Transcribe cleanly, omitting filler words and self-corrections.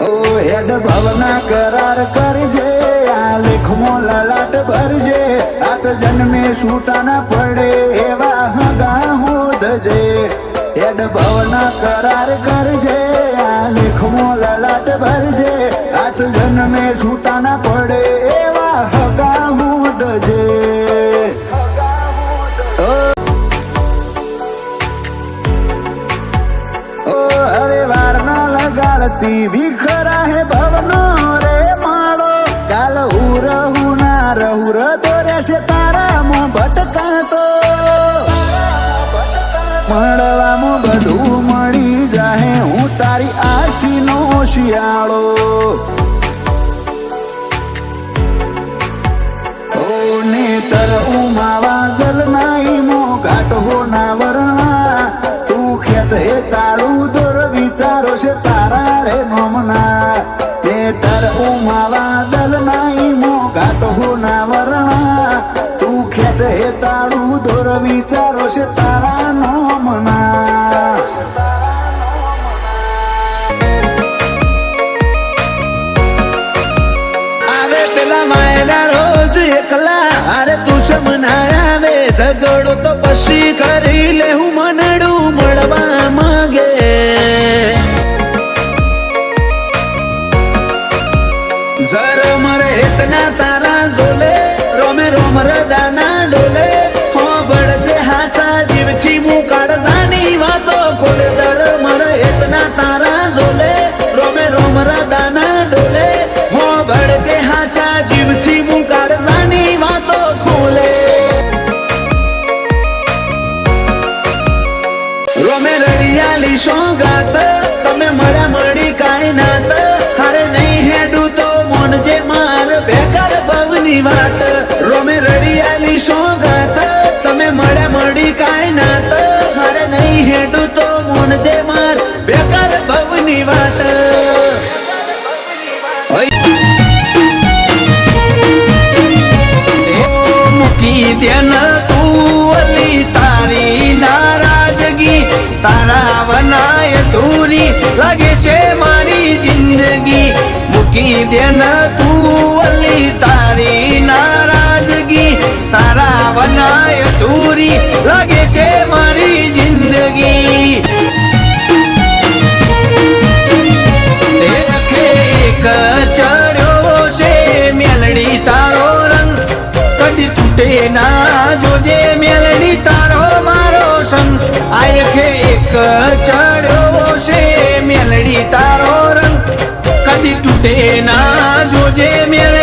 ઓ હેડ ભવના કરાર કરજે, આ લેખમાં લલાટ ભરજે, આત જન્મે છૂટા ના પડે એવા હગા હોદજે. હેડ ભવના કરાર કરજે, આ લેખમાં લલાટ ભરજે, આત જન્મે છૂટા ના પડે એવા હગા હોદજે. લગાડતી વિખરા હે ભવનો રે માળો, કાલ હું ના રહુર તો રહેશે તારામાં ભટકાતો. મળવામાં બધું મળી જાહે, હું તારી આશીનો શિયાળો. ઓ નેતર ઉમાવા ગલ નાઈ મો ઘાટ હો ના વરણા, તું ખેંચ હે તાળું દોર વિચારો છે તારા રે નોમના. નેતર ઉમાવા દલ નાઈ મો ઘાટ હો ના વરણા, તું ખેંચ હે તાળું દોર વિચારો છે તારા નોમના. આવે પેલા માયના રોજ એકલા, અરે તું ચમના આવે ઝઘડો તો પછી કરી લે હું મનડું મળવા માંગે. ઝર મરે હેતના તારા ઝોલે, રોમે રોમ રદાના ડોલે, હો બળજે હાચા જીવથી મું કાળજાની વાતો ખોલે. ઝર મરે હેતના તારા ઝોલે, રોમે રોમ રદાના ડોલે, હો બળજે હાચા જીવથી મું કાળજાની વાતો ખોલે. રોમે રડિયાલી સોગાત, તમે મળ્યા મળી કાંઈ નાત, હારે નહીં હેડું તો મોનજે માર બેકાર ભવની વાટ. રોમે રડિયાલી સોગાત, તમે મળ્યા મળી કાંઈ નાત, હારે નહીં હેડું તો મોનજે માર બેકાર ભવની વાટ. મૂકી દેન તું અલી તારી નારાજગી, તારા વનાય ધૂરી લાગે છે મારી જિંદગી. મૂકી દેન તું અલી તારી નારાજગી, તારા વનાય ધૂરી લાગે છે મારી જિંદગી. એક ચડ્યો છે મેલડી તારો રંગ, કદી તૂટે ના જોજે મેલડી તારો મારો સંગ. આયખે એક ચડ્યો છે મેલડી તારો રંગ, કદી તૂટે ના જોજે મેલડી